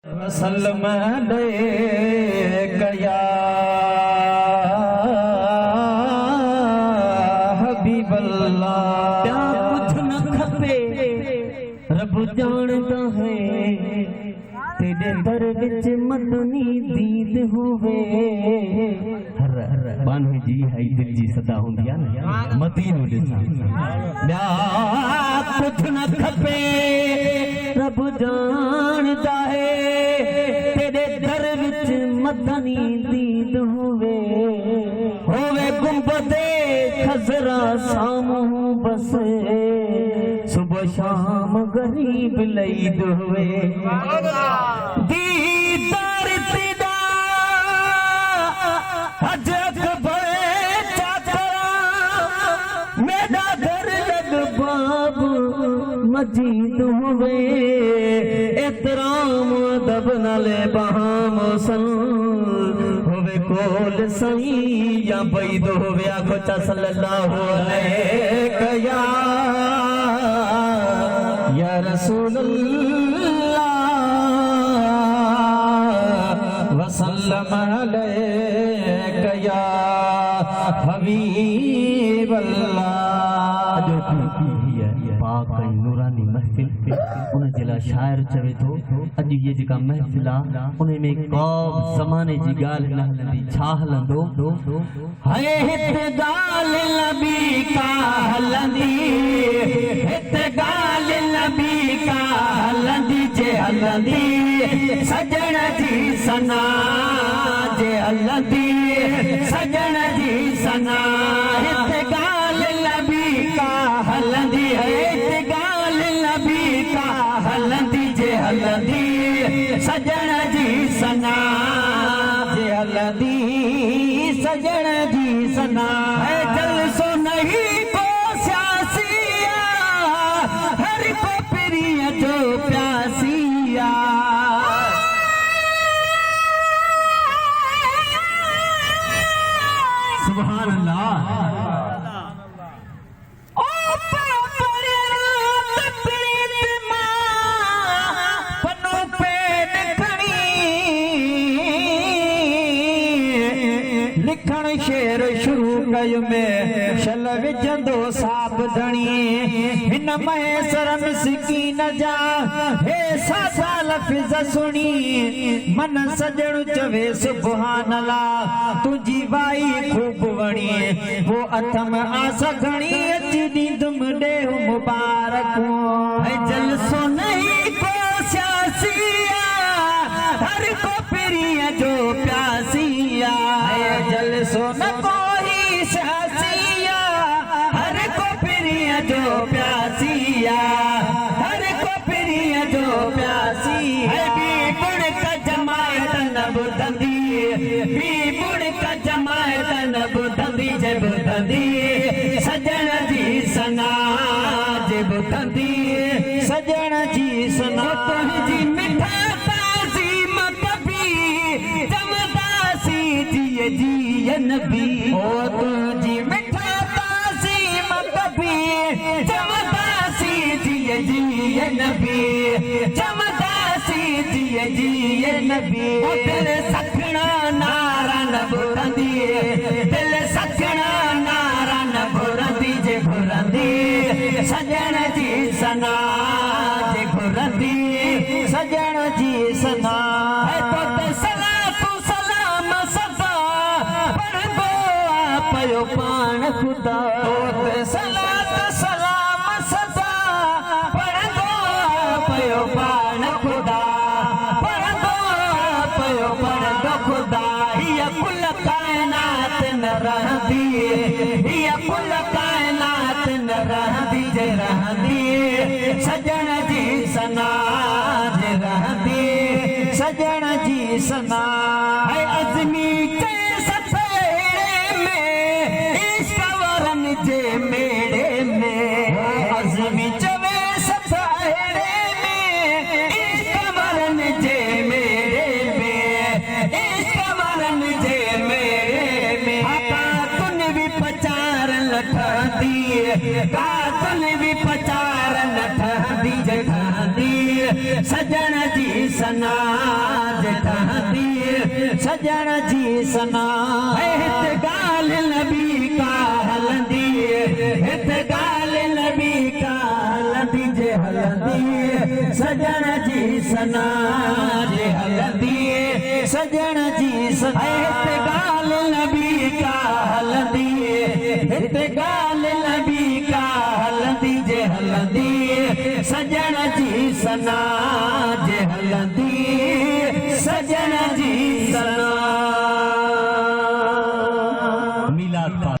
वसल्लम या हबीबल्लाह। क्या कुछ न खपे रब जानदा है, तेरे दर विच मदनी दीद होवे। बानवे जी है दिल जी सदा होंदी है ना, मदीनो ॾिसां। ॿिया कुछ न खपे रब जानदा है, तेरे दर विच मदनी दीद होवे। गुंबदे खजरा सामू बस, सुबह शाम गरीब लईद हुए। दीदार तेरा हज अकबर चाकरा, मेरा घर लग बाब मजीद हुए। एतराम अदब नाले बहाम सन होवे, कोल सही या बैद होवे। आखो चा सल्लल्लाहु अलैहि या रसूल अल्लाह वसल्लम अलैका या हबीब अल्लाह। पाक नूरानी महफिल उन जे लाइ शाइर चवे थो, अॼु ये जेका महफिल आहे उन में को ज़माने जी ॻाल्हि न हलंदी। छा हलंदो? हाय हित ॻाल्हि नबी का हलंदी, हित ॻाल्हि नबी का हलंदी। जे हलंदी सजण जी सना, जे हलंदी सजण जी सना। हित ॻाल्हि नबी का हलंदी है, हित ॻाल्हि नबी का हलंदी। जे हलंदी सजण जी सना, जे हलंदी सजण जी सना। है जलसो नहीं को सियासिया, हर को प्रिय जो प्यासिया। सुभान अल्लाह। लिखण शेर शुरू कयो में शल विझंदो साब धणी। हिन महेसर मिसकीन जा हे सासा लफ़्ज़ सुणी, मन सजण चवे सुभान अल्लाह। तुंहिंजी वाई खूब वणी, वो अथम आस घणी। अची ॾींदुम ॾेव मुबारकूं। है जलसो नहीं को सियासिया, हर को प्रिय जो प्यासिया। है जलसो न कोई सियासिया, हर को प्रिय जो प्यासिया। हर को प्रिय जो प्यासी। है बी गुण का जमायत न बुधंदी, बी गुण का जमायत न बुधंदी। जे बुधंदी सजण जी सना, जे बुधंदी सजण जी सना। तुंहिंजी मिठा ताज़ीम कबी जमदासी जिए जिए नबी। ओ तुझी मिठा ताज़ीम कबी जमदासी जिए जिए नबी। जमदासी जिए जिए नबी। ओ दिल सखणा नारा न बुरंदी, दिल सखणा नारा न बुरंदी। जे बुरंदी सजण जी सना, जे बुरंदी सजण जी सना। है तो सलातु सलाम सदा पढ़ंदो पयो पाण खुदा। सलात सलाम सदा पढ़ंदो पयो पाण खुदा। पढ़ंदो पयो पढ़ंदो खुदा। हीअ कुल काइनात न रहंदी, हीअ कुल काइनात न रहंदी। जे रहंदी सजण जी सना, जे रहंदी सजण जी सना। है अज़मी चे सफेरे में इश्क वरन जे मेड़े में। अज़मी चवे सफेरे में इश्क वरन जे मेड़े में, इश्क वरन जे मेड़े में। कातुन भी पचार लठंदी, कातुन भी पचार लठंदी। जे ठहंदी सजण जी सना। सजण जी सना हित गाल नबी का हलंदी हित गाल नबी का हलंदी जे हलंदी सजण जी सना जे हलंदी सजण जी सना हित गाल नबी का हलंदी हित गाल नबी का हलंदी जे हलंदी सजण जी सना